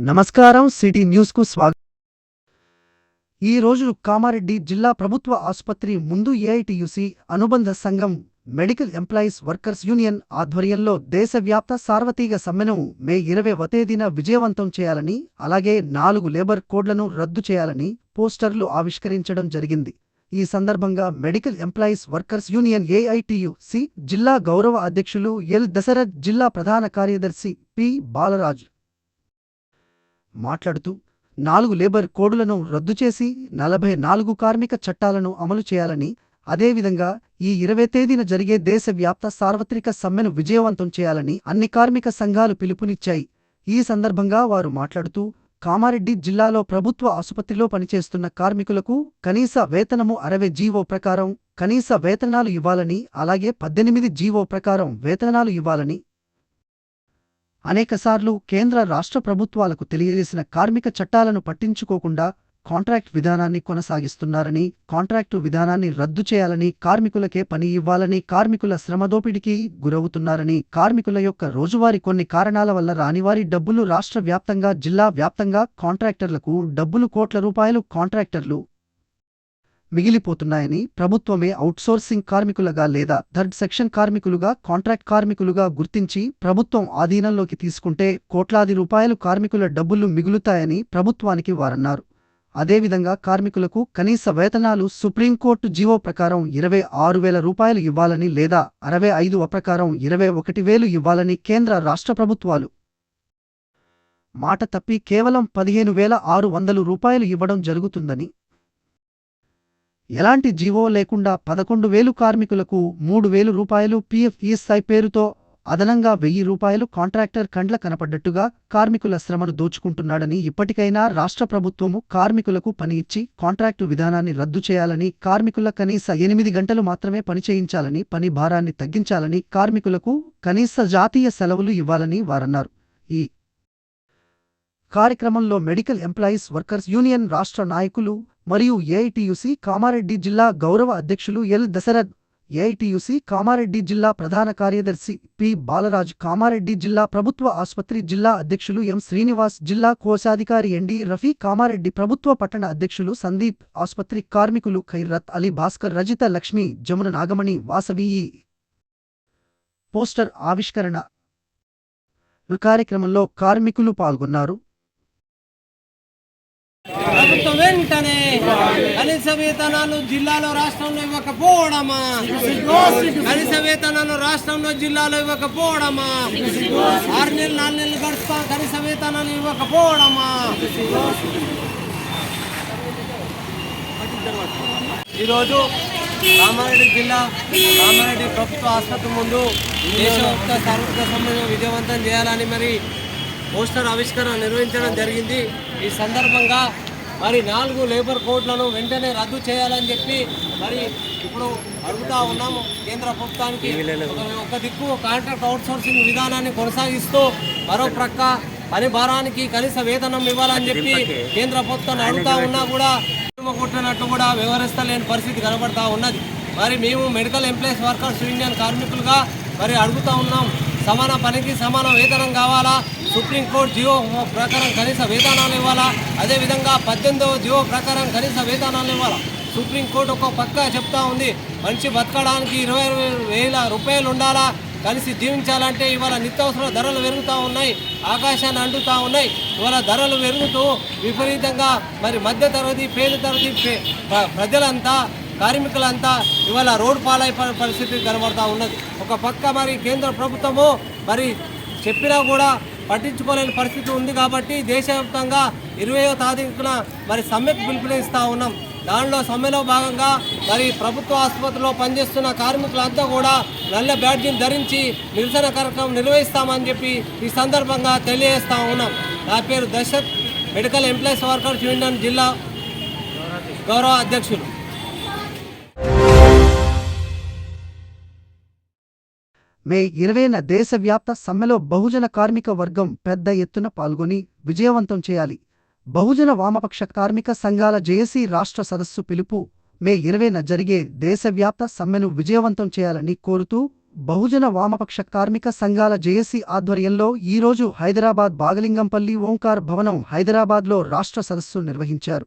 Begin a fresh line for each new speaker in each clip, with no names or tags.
నమస్కారం city news కు స్వాగతం. ఈ రోజు కామారెడ్డి జిల్లా ప్రభుత్వ ఆసుపత్రి ముందు ఏఐటియుసి అనుబంధ సంఘం మెడికల్ ఎంప్లాయీస్ వర్కర్స్ యూనియన్ ఆధ్వర్యంలో దేశవ్యాప్త సార్వత్రిక సమ్మెను మే 20వ తేదీన విజయవంతం చేయాలని, అలాగే 4 లేబర్ కోడ్లను రద్దు చేయాలని పోస్టర్లు ఆవిష్కరించడం జరిగింది. ఈ సందర్భంగా medical employees workers union AITUC జిల్లా గౌరవ అధ్యక్షులు ఎల్ దశరథ్, జిల్లా ప్రధాన కార్యదర్శి పి బాలరాజు మాట్లాడుతూ 4 లేబర్ కోడులను రద్దు చేసి 44 కార్మిక చట్టాలను అమలు చేయాలని, అదేవిధంగా ఈ 20 తేదీన జరిగే దేశవ్యాప్త సార్వత్రిక సమ్మెను విజయవంతం చేయాలని అన్ని కార్మిక సంఘాలు పిలుపునిచ్చాయి. ఈ సందర్భంగా వారు మాట్లాడుతూ, కామారెడ్డి జిల్లాలో ప్రభుత్వ ఆసుపత్రిలో పనిచేస్తున్న కార్మికులకు కనీస వేతనము 60 జీవో ప్రకారం కనీస వేతనాలు ఇవ్వాలని, అలాగే 18 జీవో ప్రకారం వేతనాలు ఇవ్వాలని, అనేకసార్లు కేంద్ర రాష్ట్ర ప్రభుత్వాలకు తెలియజేసిన కార్మిక చట్టాలను పట్టించుకోకుండా కాంట్రాక్ట్ విధానాన్ని కొనసాగిస్తున్నారని, కాంట్రాక్టు విధానాన్ని రద్దు చేయాలని, కార్మికులకే పని ఇవ్వాలని, కార్మికుల శ్రమదోపిడికి గురవుతున్నారని, కార్మికుల యొక్క రోజువారీ కొన్ని కారణాల వల్ల రానివారి డబ్బులు రాష్ట్ర వ్యాప్తంగా, జిల్లా వ్యాప్తంగా కాంట్రాక్టర్లకు డబ్బులు కోట్ల రూపాయలు కాంట్రాక్టర్లు మిగిలిపోతున్నాయని, ప్రభుత్వమే అవుట్సోర్సింగ్ కార్మికులుగా లేదా థర్డ్ సెక్షన్ కార్మికులుగా, కాంట్రాక్ట్ కార్మికులుగా గుర్తించి ప్రభుత్వం ఆధీనంలోకి తీసుకుంటే కోట్లాది రూపాయలు కార్మికుల డబ్బులు మిగులుతాయని ప్రభుత్వానికి వారన్నారు. అదేవిధంగా కార్మికులకు కనీస వేతనాలు సుప్రీంకోర్టు జీవో ప్రకారం 26,000 రూపాయలు ఇవ్వాలని, లేదా 65 ప్రకారం 21,000 ఇవ్వాలని కేంద్ర రాష్ట్ర ప్రభుత్వాలు మాట తప్పి కేవలం 15,600 రూపాయలు ఇవ్వడం జరుగుతుందని, ఎలాంటి జీవో లేకుండా 11,000 కార్మికులకు 3,000 రూపాయలు పీఎఫ్ ఈఎస్ఐ పేరుతో అదనంగా 1,000 రూపాయలు కాంట్రాక్టర్ కండ్ల కనపడ్డట్టుగా కార్మికుల శ్రమను దోచుకుంటున్నాడని, ఇప్పటికైనా రాష్ట్ర ప్రభుత్వము కార్మికులకు పని ఇచ్చి కాంట్రాక్టు విధానాన్ని రద్దు చేయాలని, కార్మికుల కనీస 8 గంటలు మాత్రమే పనిచేయించాలని, పని భారాన్ని తగ్గించాలని, కార్మికులకు కనీస జాతీయ సెలవులు ఇవ్వాలని వారన్నారు. ఈ కార్యక్రమంలో మెడికల్ ఎంప్లాయీస్ వర్కర్స్ యూనియన్ రాష్ట్ర నాయకులు మరియు ఏఐటియుసి కామారెడ్డి జిల్లా గౌరవ అధ్యక్షులు ఎల్ దశరథ్, ఏఐటియుసి కామారెడ్డి జిల్లా ప్రధాన కార్యదర్శి పి బాలరాజు, కామారెడ్డి జిల్లా ప్రభుత్వ ఆసుపత్రి జిల్లా అధ్యక్షులు ఎం శ్రీనివాస్, జిల్లా కోశాధికారి ఎన్డి రఫీ, కామారెడ్డి ప్రభుత్వ పట్టణ అధ్యక్షులు సందీప్, ఆసుపత్రి కార్మికులు ఖైరత్ అలీ, భాస్కర్, రజిత, లక్ష్మి, జమున, నాగమణి, వాసవి ఈ పోస్టర్ ఆవిష్కరణ కార్యక్రమంలో కార్మికులు పాల్గొన్నారు.
ప్రభుత్వం వెంటనే కనీస వేతనాలు జిల్లాలో రాష్ట్రంలో ఇవ్వకపోవడమా, కనీస వేతనాలు రాష్ట్రంలో జిల్లాలో ఇవ్వకపోవడమా, 6 నెలలు 4 నెలలు గడుస్తా కనీస వేతనాలు ఇవ్వకపోవడమా. ఈరోజు కామారెడ్డి జిల్లా కామారెడ్డి ప్రభుత్వ ఆసుపత్రి ముందు దేశవ్యాప్త సార్వత్రిక సమ్మెను విజయవంతం చేయాలని మరి పోస్టర్ ఆవిష్కరణ నిర్వహించడం జరిగింది. ఈ సందర్భంగా మరి 4 లేబర్ కోడ్లను వెంటనే రద్దు చేయాలని చెప్పి మరి ఇప్పుడు అడుగుతా ఉన్నాము కేంద్ర ప్రభుత్వానికి. ఒక దిక్కు కాంట్రాక్ట్ అవుట్సోర్సింగ్ విధానాన్ని కొనసాగిస్తూ మరో ప్రక్క పని భారానికి కనీస వేతనం ఇవ్వాలని చెప్పి కేంద్ర ప్రభుత్వాన్ని అడుగుతా ఉన్నా కూడా కొట్టినట్టు కూడా వ్యవహరిస్తలేని పరిస్థితి కనబడతా ఉన్నది. మరి మేము మెడికల్ ఎంప్లాయీస్ వర్కర్స్ యూనియన్ కార్మికులుగా మరి అడుగుతా ఉన్నాం, సమాన పనికి సమాన వేతనం కావాలా, సుప్రీంకోర్టు జీవో ప్రకారం కనీస వేతనాలు ఇవ్వాలా, అదేవిధంగా 18వ జీవో ప్రకారం కనీస వేతనాలు ఇవ్వాలా. సుప్రీంకోర్టు ఒక పక్క చెప్తా ఉంది, మనిషి బతకడానికి 20,000 రూపాయలు ఉండాలా, కలిసి జీవించాలంటే ఇవాళ నిత్యావసర ధరలు పెరుగుతూ ఉన్నాయి, ఆకాశాన్ని అంటుతూ ఉన్నాయి. ఇవాళ ధరలు పెరుగుతూ విపరీతంగా మరి మధ్యతరగతి, పేద తరగతి ప్రజలంతా, కార్మికులంతా ఇవాళ రోడ్డు పాలై పరిస్థితి కనబడతా ఉన్నది. ఒక పక్క మరి కేంద్ర ప్రభుత్వము మరి చెప్పినా కూడా పట్టించుకోలేని పరిస్థితి ఉంది. కాబట్టి దేశవ్యాప్తంగా 20వ తారీఖున మరి సమ్మెకు పిలుపునిస్తూ ఉన్నాం. దానిలో సమ్మెలో భాగంగా మరి ప్రభుత్వ ఆసుపత్రిలో పనిచేస్తున్న కార్మికులంతా కూడా నల్ల బ్యాడ్జీని ధరించి నిరసన కార్యక్రమం నిర్వహిస్తామని చెప్పి ఈ సందర్భంగా తెలియజేస్తూ ఉన్నాం. నా పేరు Dashrath, medical employees workers union జిల్లా గౌరవ అధ్యక్షులు.
మే 20న దేశవ్యాప్త సమ్మెలో బహుజన కార్మిక వర్గం పెద్ద ఎత్తున పాల్గొని విజయవంతం చేయాలి. బహుజన వామపక్ష కార్మిక సంఘాల జేఏసీ రాష్ట్ర సదస్సు పిలుపు మే 20న జరిగే దేశవ్యాప్త సమ్మెను విజయవంతం చేయాలని కోరుతూ బహుజన వామపక్ష కార్మిక సంఘాల జేఏసీ ఆధ్వర్యంలో ఈరోజు హైదరాబాద్ బాగలింగంపల్లి ఓంకార్ భవనం హైదరాబాద్లో రాష్ట్ర సదస్సు నిర్వహించారు.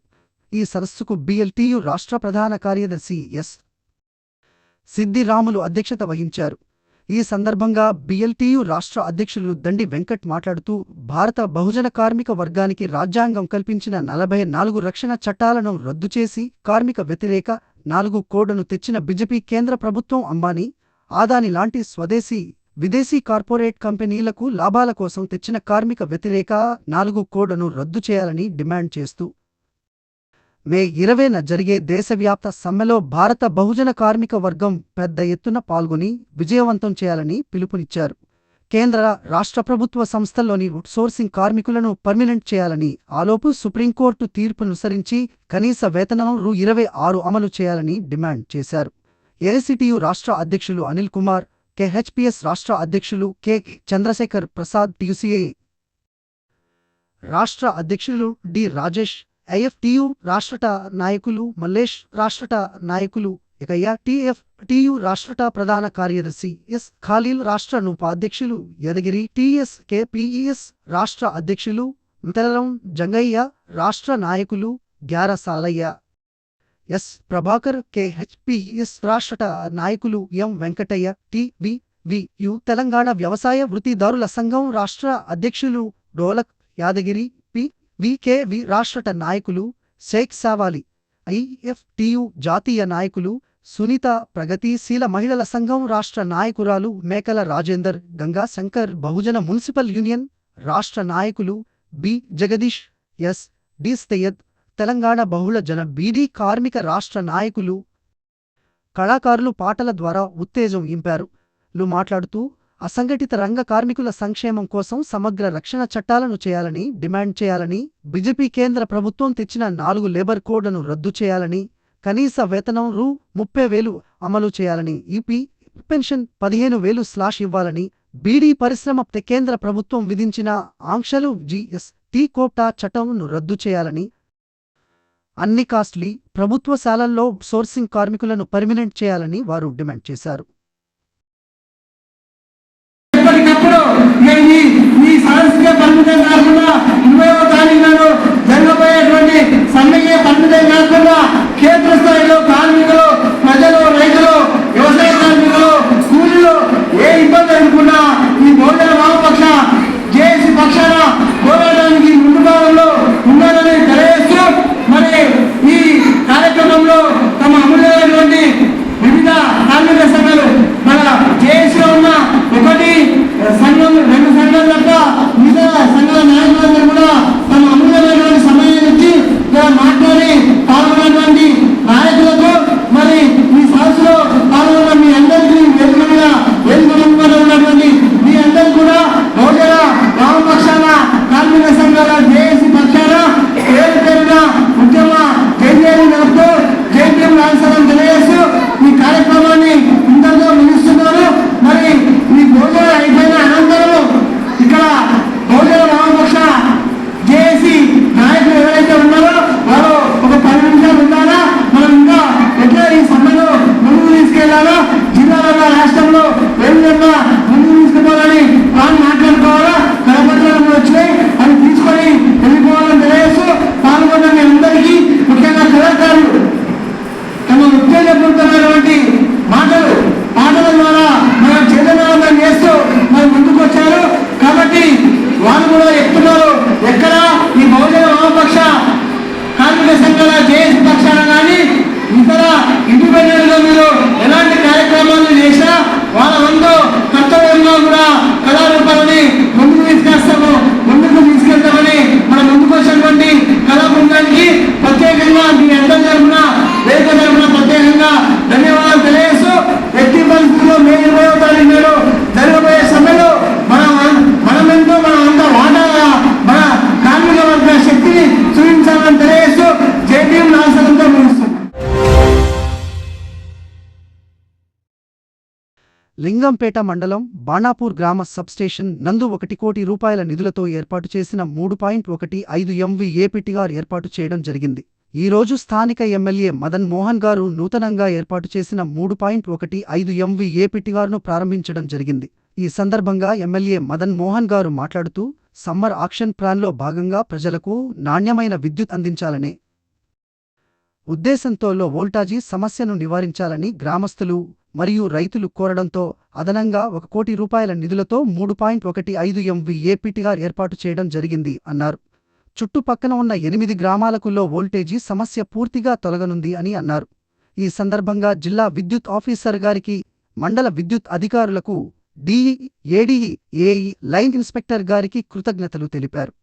ఈ సదస్సుకు BLTU రాష్ట్ర ప్రధాన కార్యదర్శి ఎస్. సిద్దిరాములు అధ్యక్షత వహించారు. ఈ సందర్భంగా BLTU రాష్ట్ర అధ్యక్షులు దండి వెంకట్ మాట్లాడుతూ, భారత బహుజన కార్మిక వర్గానికి రాజ్యాంగం కల్పించిన 44 రక్షణ చట్టాలను రద్దు చేసి కార్మిక వ్యతిరేక 4 కోడ్ను తెచ్చిన బీజేపీ కేంద్ర ప్రభుత్వం అంబానీ, ఆదాని లాంటి స్వదేశీ, విదేశీ కార్పొరేట్ కంపెనీలకు లాభాల కోసం తెచ్చిన కార్మిక వ్యతిరేక 4 కోడ్ను రద్దు చేయాలని డిమాండ్ చేస్తూ మే 20న జరిగే దేశవ్యాప్త సమ్మెలో భారత బహుజన కార్మిక వర్గం పెద్ద ఎత్తున పాల్గొని విజయవంతం చేయాలని పిలుపునిచ్చారు. కేంద్ర, రాష్ట్ర ప్రభుత్వ సంస్థల్లోని అవుట్సోర్సింగ్ కార్మికులను పర్మినెంట్ చేయాలని, ఆలోపు సుప్రీంకోర్టు తీర్పునుసరించి కనీస వేతనం Rs. 26 అమలు చేయాలని డిమాండ్ చేశారు. AICTU రాష్ట్ర అధ్యక్షులు అనిల్ కుమార్, KHPS రాష్ట్ర అధ్యక్షులు K. చంద్రశేఖర్ ప్రసాద్, TUCA రాష్ట్ర అధ్యక్షులు D. రాజేష్, IFTU రాష్ట్రట నాయకులు మల్లేష్, రాష్ట్రట నాయకులు ఏకయ్య, TFTU రాష్ట్రట ప్రధాన కార్యదర్శి ఎస్. ఖాళీల్, రాష్ట్ర ఉపాధ్యక్షులు యదగిరి, TSKPES రాష్ట్ర అధ్యక్షులు తెలరం జంగయ్య, రాష్ట్ర నాయకులు గ్యార సాలయ్య, ఎస్. ప్రభాకర్, KHPS రాష్ట్రట నాయకులు M. వెంకటయ్య, TVVU తెలంగాణ వ్యవసాయ వృత్తిదారుల సంఘం రాష్ట్ర అధ్యక్షులు డోలక్ యాదగిరి, PVKV రాష్ట్రట నాయకులు షేక్ సావాలి, IFTU జాతీయ నాయకులు సునీత, ప్రగతిశీల మహిళల సంఘం రాష్ట్ర నాయకురాలు మేకల రాజేందర్, గంగా శంకర్, బహుజన మున్సిపల్ యూనియన్ రాష్ట్ర నాయకులు B. Jagadish, S. D. Syed, Telangana బహుళ జన బీడీ కార్మిక రాష్ట్ర నాయకులు, కళాకారులు పాటల ద్వారా ఉత్తేజం ఇంపారు. మాట్లాడుతూ, అసంఘటిత రంగ కార్మికుల సంక్షేమం కోసం సమగ్ర రక్షణ చట్టాలను చేయాలని డిమాండ్ చేయాలని, బీజేపీ కేంద్ర ప్రభుత్వం తెచ్చిన 4 లేబర్ కోడ్లను రద్దు చేయాలని, కనీస వేతనం Rs. 30,000 అమలు చేయాలని, EP పెన్షన్ 15,000 ఇవ్వాలని, బీడీ పరిశ్రమ కేంద్ర ప్రభుత్వం విధించిన ఆంక్షలు GST కోటా చట్టంను రద్దు చేయాలని, అన్ని కాస్ట్లీ ప్రభుత్వశాలల్లో సోర్సింగ్ కార్మికులను పర్మినెంట్ చేయాలని వారు డిమాండ్ చేశారు.
ఈ సాంస్కృతిక పరిమితం కాకుండా 20వ తారీఖున జరగబోయేటువంటి సమ్మెకి పరిమితం కాకుండా క్షేత్ర స్థాయిలో కార్మికులు, ప్రజలు, రైతులు, వ్యవసాయ కార్మికులు, కూలీలు ఏ ఇబ్బంది లేకుండా ఈ బహుజన వామపక్ష జేఏసీ పక్షాన పోరాటానికి ముందు భాగంలో ఉండాలని తెలియజేస్తూ, మరి ఈ కార్యక్రమంలో తమ అమూల్యమైనటువంటి వివిధ కార్మిక సంఘాలు, మన జేఏసీలో ఉన్న ఒకటి సంఘం, 2 సంఘాలు తప్ప మిగతా సంఘాల నాయకులందరూ కూడా తమ అమూల్యమైనటువంటి సమయాన్ని ఇచ్చి మాట్లాడి పాల్గొన్నటువంటి నాయకులకు, మరి ఈ సదస్సులో పాల్గొన్న మీ అందరికీ వేదిక మీద ఉన్నటువంటి మీ అందరూ కూడా బహుజన వామపక్షాల కార్మిక సంఘాల జేఏసీ పక్షాన పేరు పేరున ఉద్యమ జైలు నడుపుతూ జైలు రాజస్థానం తెలియజేస్తూ ఈ కార్యక్రమాన్ని ఇంతలో ముగిస్తున్నారు. మరి ఈ భోజనం అయిపోయిన అనంతరం ఇక్కడ బహుజన వామపక్ష జేఏసీ నాయకులు ఎవరైతే ఉన్నారో వారు ఒక 10 నిమిషాలు ఉండాలా, మనం ఇంకా ఎట్లా ఈ సమ్మెను ముందుకు తీసుకెళ్లాలా, జిల్లాలో రాష్ట్రంలో ఏ విధంగా ముందుకు తీసుకుపోవాలని వాళ్ళు మాట్లాడుకోవాలా, కరపత్రాలు వచ్చినాయి అవి తీసుకొని వెళ్ళిపోవాలని తెలియజేస్తూ పాల్గొన్న మీ అందరికీ, ముఖ్యంగా కళాకారులు తమ ఉత్తేజపూరితమైనటువంటి పాటల ద్వారా మనం చైతన్యవంతం చేస్తూ మనం ముందుకు వచ్చారు. కాబట్టి వాళ్ళు కూడా చెప్తున్నారు, ఎక్కడ ఈ బహుజన వామపక్ష కార్మిక సంఘాల జేఏసీ పక్షాన కానీ ఇతర ఇండిపెండెంట్ గా మీరు ఎలాంటి కార్యక్రమాలు చేసినా వాళ్ళ వంతు కర్తవ్యంగా కూడా కళారూపాలని ముందుకు తీసుకెళ్తామని మన ముందుకు వచ్చినటువంటి కళా బృందానికి ప్రత్యేకంగా మీ అందరి తరఫున, వేదిక తరఫున ప్రత్యేకంగా ధన్యవాదాలు తెలియజేస్తూ, ఎట్టి పరిస్థితుల్లో మే 20వ తారీఖు నాడు జరగబోయే సమ్మెలో మనమెంతో మనం అంతా వాటాగా మన కార్మిక వర్గ శక్తిని చూపించాలని తెలియజేస్తూ జేటీఎం రాష్ట్రంతో ముగిస్తుంది.
లింగంపేట మండలం బాణాపూర్ గ్రామ సబ్స్టేషన్ నందు 1 కోటి రూపాయల నిధులతో ఏర్పాటు చేసిన 3.15 MVA పిటిఆర్ ఏర్పాటు చేయడం జరిగింది. ఈరోజు స్థానిక ఎమ్మెల్యే మదన్ మోహన్ గారు నూతనంగా ఏర్పాటు చేసిన 3.15 MV ఏపీటీఆర్ను ప్రారంభించడం జరిగింది. ఈ సందర్భంగా ఎమ్మెల్యే మదన్ మోహన్ గారు మాట్లాడుతూ సమ్మర్ ఆక్షన్ ప్లాన్లో భాగంగా ప్రజలకు నాణ్యమైన విద్యుత్ అందించాలనే ఉద్దేశంతో లో వోల్టాజీ సమస్యను నివారించాలని గ్రామస్తులు మరియు రైతులు కోరడంతో అదనంగా ₹1 కోటి నిధులతో 3.15 MV ఏపీటీఆర్ ఏర్పాటు చేయడం జరిగింది అన్నారు. చుట్టుపక్కన ఉన్న 8 గ్రామాలకు లో వోల్టేజీ సమస్య పూర్తిగా తొలగనుంది అని అన్నారు. ఈ సందర్భంగా జిల్లా విద్యుత్ ఆఫీసర్ గారికి, మండల విద్యుత్ అధికారులకు, DE, ADE, AE, line inspector గారికి కృతజ్ఞతలు తెలిపారు.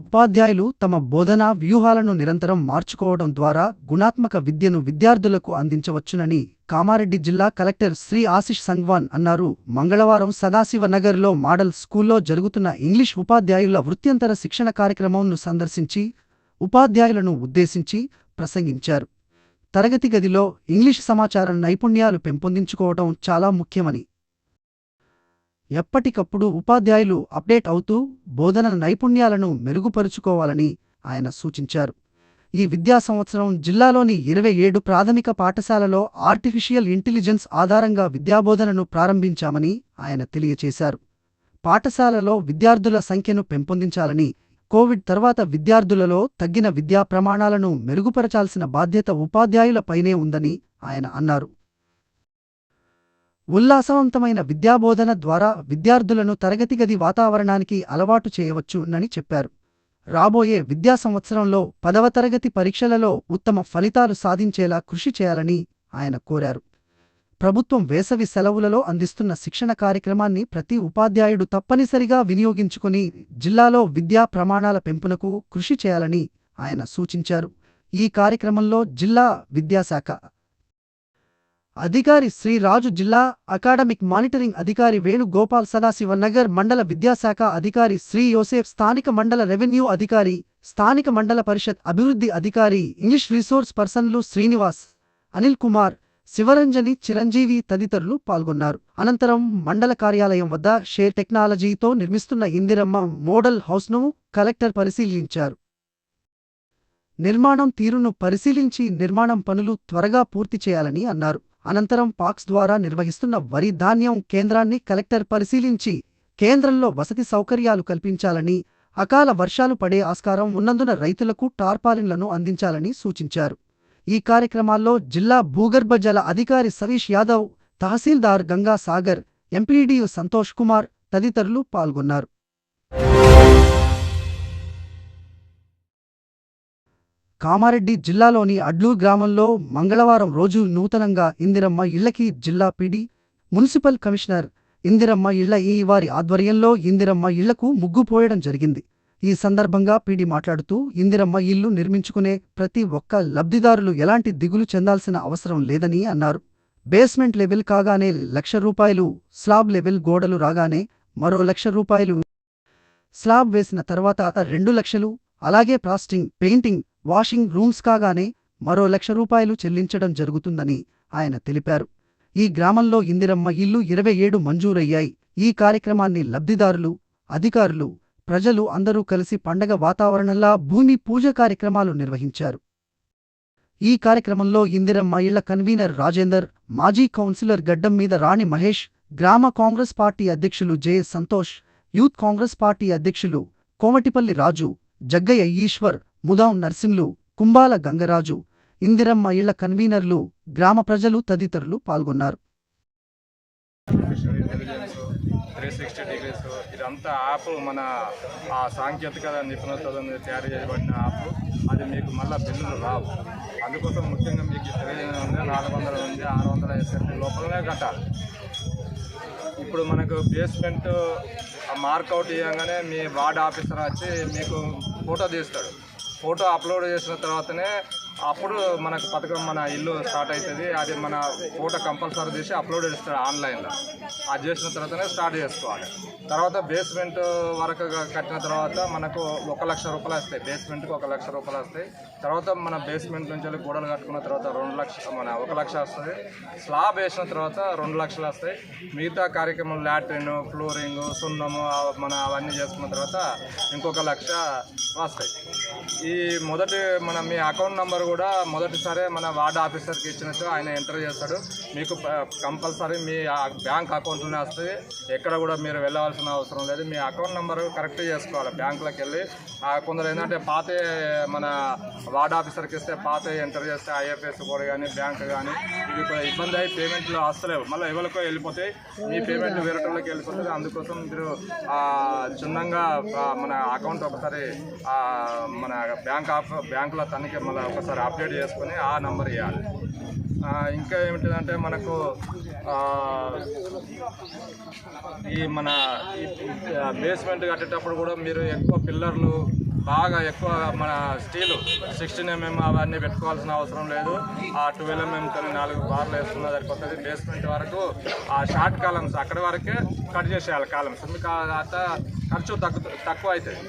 ఉపాధ్యాయులు తమ బోధనా వ్యూహాలను నిరంతరం మార్చుకోవడం ద్వారా గుణాత్మక విద్యను విద్యార్థులకు అందించవచ్చునని కామారెడ్డి జిల్లా కలెక్టర్ శ్రీ ఆశిష్ సంగ్వాన్ అన్నారు. మంగళవారం సదాశివనగర్లో మోడల్ స్కూల్లో జరుగుతున్న ఇంగ్లీష్ ఉపాధ్యాయుల వృత్యంతర శిక్షణ కార్యక్రమంను సందర్శించి ఉపాధ్యాయులను ఉద్దేశించి ప్రసంగించారు. తరగతి గదిలో ఇంగ్లీష్ సమాచార నైపుణ్యాలు పెంపొందించుకోవడం చాలా ముఖ్యమని, ఎప్పటికప్పుడు ఉపాధ్యాయులు అప్డేట్ అవుతూ బోధన నైపుణ్యాలను మెరుగుపరుచుకోవాలని ఆయన సూచించారు. ఈ విద్యా సంవత్సరం జిల్లాలోని 27 ప్రాథమిక పాఠశాలలో ఆర్టిఫిషియల్ ఇంటెలిజెన్స్ ఆధారంగా విద్యాబోధనను ప్రారంభించామని ఆయన తెలియచేశారు. పాఠశాలలో విద్యార్థుల సంఖ్యను పెంపొందించాలని, కోవిడ్ తర్వాత విద్యార్థులలో తగ్గిన విద్యా ప్రమాణాలను మెరుగుపరచాల్సిన బాధ్యత ఉపాధ్యాయులపైనే ఉందని ఆయన అన్నారు. ఉల్లాసవంతమైన విద్యాబోధన ద్వారా విద్యార్థులను తరగతి గది వాతావరణానికి అలవాటు చేయవచ్చునని చెప్పారు. రాబోయే విద్యా సంవత్సరంలో 10వ తరగతి పరీక్షలలో ఉత్తమ ఫలితాలు సాధించేలా కృషి చేయాలని ఆయన కోరారు. ప్రభుత్వం వేసవి సెలవులలో అందిస్తున్న శిక్షణ కార్యక్రమాన్ని ప్రతి ఉపాధ్యాయుడు తప్పనిసరిగా వినియోగించుకుని జిల్లాలో విద్యా ప్రమాణాల పెంపునకు కృషి చేయాలని ఆయన సూచించారు. ఈ కార్యక్రమంలో జిల్లా విద్యాశాఖ అధికారి శ్రీ రాజు, జిల్లా అకాడమిక్ మానిటరింగ్ అధికారి వేణుగోపాల్, సదాశివనగర్ మండల విద్యాశాఖ అధికారి శ్రీ యోసేఫ్, స్థానిక మండల రెవెన్యూ అధికారి, స్థానిక మండల పరిషత్ అభివృద్ధి అధికారి, ఇంగ్లీష్ రిసోర్స్ పర్సన్లు శ్రీనివాస్, అనిల్ కుమార్, శివరంజని, చిరంజీవి తదితరులు పాల్గొన్నారు. అనంతరం మండల కార్యాలయం వద్ద షేర్ టెక్నాలజీతో నిర్మిస్తున్న ఇందిరమ్మ మోడల్ హౌస్ను కలెక్టర్ పరిశీలించారు. నిర్మాణం తీరును పరిశీలించి నిర్మాణం పనులు త్వరగా పూర్తి చేయాలని అన్నారు. అనంతరం పాక్స్ ద్వారా నిర్వహిస్తున్న వరి ధాన్యం కేంద్రాన్ని కలెక్టర్ పరిశీలించి కేంద్రంలో వసతి సౌకర్యాలు కల్పించాలని, అకాల వర్షాలు పడే ఆస్కారం ఉన్నందున రైతులకు టార్పాలిన్లను అందించాలని సూచించారు. ఈ కార్యక్రమాల్లో జిల్లా భూగర్భ జల అధికారి సతీష్ యాదవ్, తహసీల్దార్ గంగా సాగర్, ఎంపీడీఓ సంతోష్ కుమార్ తదితరులు పాల్గొన్నారు. కామారెడ్డి జిల్లాలోని అడ్లూర్ గ్రామంలో మంగళవారం రోజు నూతనంగా ఇందిరమ్మ ఇళ్లకి జిల్లా పీడీ, మున్సిపల్ కమిషనర్, ఇందిరమ్మ ఇళ్ల ఈ వారి ఆధ్వర్యంలో ఇందిరమ్మ ఇళ్లకు ముగ్గు పోయడం జరిగింది. ఈ సందర్భంగా పీడీ మాట్లాడుతూ ఇందిరమ్మ ఇల్లు నిర్మించుకునే ప్రతి ఒక్క లబ్ధిదారులు ఎలాంటి దిగులు చెందాల్సిన అవసరం లేదని అన్నారు. బేస్మెంట్ లెవెల్ కాగానే ₹1,00,000, స్లాబ్ లెవెల్ గోడలు రాగానే మరో ₹1,00,000, స్లాబ్ వేసిన తర్వాత 2 లక్షలు, అలాగే ప్లాస్టింగ్, పెయింటింగ్, వాషింగ్ రూమ్స్ కాగానే మరో ₹1,00,000 చెల్లించడం జరుగుతుందని ఆయన తెలిపారు. ఈ గ్రామంలో ఇందిరమ్మ ఇల్లు 27 మంజూరయ్యాయి. ఈ కార్యక్రమాన్ని లబ్ధిదారులు, అధికారులు, ప్రజలు అందరూ కలిసి పండగ వాతావరణంలా భూమి పూజ కార్యక్రమాలు నిర్వహించారు. ఈ కార్యక్రమంలో ఇందిరమ్మ ఇళ్ల కన్వీనర్ రాజేందర్, మాజీ కౌన్సిలర్ గడ్డం మీద రాణి మహేష్, గ్రామ కాంగ్రెస్ పార్టీ అధ్యక్షులు J Santosh, youth Congress party అధ్యక్షులు కోమటిపల్లి రాజు, జగ్గయ్య ఈశ్వర్, ముదాం నర్సింలు, కుంబాల గంగరాజు, ఇందిరమ్మ ఇళ్ల కన్వీనర్లు, గ్రామ ప్రజలు తదితరులు పాల్గొన్నారు.
360 డిగ్రీస్ ఇదంతా యాప్ మన ఆ సాంకేతిక నిపుణతతో తయారు చేయబడిన యాప్. అది మీకు మళ్ళీ బిల్లులు రావు. అందుకోసం ముఖ్యంగా మీకు తెలియజేయడం 400 నుండి 600 ఎస్ఎఫ్టీ లోపలనే కట్టాలి. ఇప్పుడు మనకు బేస్మెంట్ మార్కౌట్ చేయగానే మీ వార్డ్ ఆఫీసర్ వచ్చి మీకు ఫోటో తీస్తాడు. ఫోటో అప్లోడ్ చేసిన తర్వాతనే అప్పుడు మనకు పథకం మన ఇల్లు స్టార్ట్ అవుతుంది. అది మన ఫోటో కంపల్సరీ చేసి అప్లోడ్ చేస్తాడు ఆన్లైన్లో. అది చేసిన తర్వాతనే స్టార్ట్ చేసుకోవాలి. తర్వాత బేస్మెంట్ వరకు కట్టిన తర్వాత మనకు 1 లక్ష రూపాయలు వస్తాయి. బేస్మెంట్కి 1 లక్ష రూపాయలు వస్తాయి. తర్వాత మన బేస్మెంట్ నుంచి వెళ్ళి గోడలు కట్టుకున్న తర్వాత 2 లక్షలు, మన 1 లక్ష వస్తుంది. స్లాబ్ వేసిన తర్వాత 2 లక్షలు వస్తాయి. మిగతా కార్యక్రమం లాట్రిన్, ఫ్లోరింగ్, సున్నము మన అవన్నీ చేసుకున్న తర్వాత ఇంకొక 1 లక్ష వస్తాయి. ఈ మొదటి మీ అకౌంట్ నెంబర్ కూడా మొదటిసారి మన వార్డ్ ఆఫీసర్కి ఇచ్చినట్టు ఆయన ఎంటర్ చేస్తాడు. మీకు కంపల్సరీ మీ బ్యాంక్ అకౌంట్లోనే వస్తుంది. ఎక్కడ కూడా మీరు వెళ్ళాల్సిన అవసరం లేదు. మీ అకౌంట్ నెంబర్ కరెక్ట్ చేసుకోవాలి. బ్యాంకులోకి వెళ్ళి కొందరు ఏంటంటే పాత మన వార్డ్ ఆఫీసర్కి ఇస్తే పాత ఎంటర్ చేస్తే ఐఎఫ్ఎస్ కోడ్ కానీ బ్యాంక్ కానీ ఇది ఇబ్బంది అయ్యి పేమెంట్లు వస్తలేవు. మళ్ళీ ఎవరికో వెళ్ళిపోతాయి. మీ పేమెంట్ వేరే వాళ్ళకి వెళ్ళిపోతుంది. అందుకోసం మీరు క్షుణ్ణంగా మన అకౌంట్ ఒకసారి మన బ్యాంకులో తనిఖీ మళ్ళీ ఒకసారి అప్డేట్ చేసుకొని ఆ నెంబర్ ఇవ్వాలి. ఇంకా ఏమిటిదంటే మనకు ఈ మన బేస్మెంట్ కట్టేటప్పుడు కూడా మీరు ఎక్కువ పిల్లర్లు బాగా ఎక్కువ మన స్టీలు 16 mm అవన్నీ పెట్టుకోవాల్సిన అవసరం లేదు. ఆ 12 mm 4 బార్లు వేసుకున్న సరిపోతుంది. బేస్మెంట్ వరకు ఆ షార్ట్ కాలమ్స్ అక్కడి వరకే కట్ చేసేయాలి కాలమ్స్. మీకు అంత ఖర్చు తక్కువ అవుతుంది.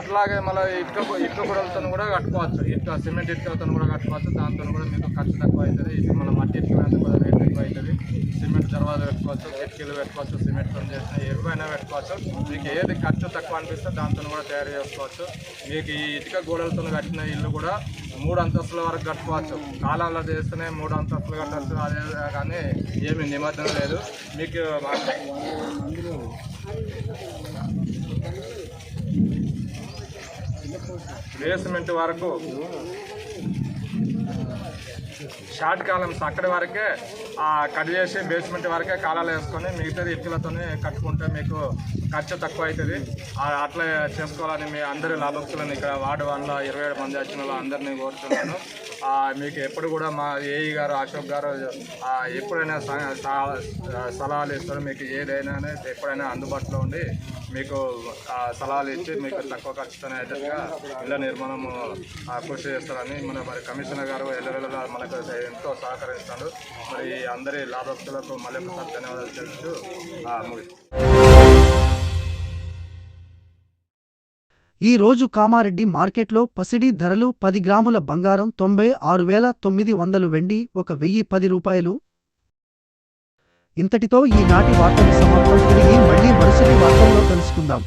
అట్లాగే మళ్ళీ ఇటుక గొడవలతో కూడా కట్టుకోవచ్చు. సిమెంట్ ఇటుకలతో కూడా కట్టుకోవచ్చు. దాంతో కూడా మీకు ఖర్చు తక్కువ అవుతుంది. ఇటు మన మట్టి ఇటుక కూడా రేట్ ఎక్కువ అవుతుంది. సిమెంట్ తర్వాత పెట్టుకోవచ్చు, కిటికీలు పెట్టుకోవచ్చు, సిమెంట్తో చేసిన ఎరువైనా పెట్టుకోవచ్చు. మీకు ఏది ఖర్చు తక్కువ అనిపిస్తే దాంతో కూడా తయారు చేసుకోవచ్చు. మీకు ఈ ఇటుక గోడలతో కట్టిన ఇల్లు కూడా 3 అంతస్తుల వరకు కట్టుకోవచ్చు. కాలంలో చేస్తేనే 3 అంతస్తులు కట్టచ్చు. అదే కానీ ఏమి నిమజ్జనం లేదు. మీకు బేస్మెంట్ వరకు షార్ట్ కాలమ్స్ అక్కడి వరకే కట్ చేసి బేస్మెంట్ వరకే కాలాలు వేసుకొని మిగతాది ఇటుకలతోనే కట్టుకుంటే మీకు ఖర్చు తక్కువ అవుతుంది. అట్లా చేసుకోవాలని మీ అందరి లాభస్తులను ఇక్కడ వార్డు 1లో 27 మంది వచ్చిన వాళ్ళు అందరినీ కోరుతున్నాను. మీకు ఎప్పుడు కూడా మా ఏఈ గారు అశోక్ గారు ఎప్పుడైనా సలహాలు ఇస్తారు. మీకు ఏదైనా ఎప్పుడైనా అందుబాటులో ఉండి మీకు సలహాలు ఇచ్చి మీకు తక్కువ ఖర్చుతోనే అయ్యేటట్టుగా ఇళ్ళ నిర్మాణం కృషి చేస్తారని మరి కమిషనర్ గారు ఎల్లవెల్లలా మనకు ఎంతో సహకరిస్తాడు. మరి అందరి లాభస్తులకు మళ్ళీ ఒకసారి ధన్యవాదాలు తెలుస్తూ
ఈ రోజు కామారెడ్డి మార్కెట్లో పసిడి ధరలు 10 గ్రాముల బంగారం 96,900, వెండి 1,010 రూపాయలు. ఇంతటితో ఈనాటి వార్తలు సమాప్తం. తిరిగి మళ్ళీ మరుసటి వార్తల్లో కలుసుకుందాం.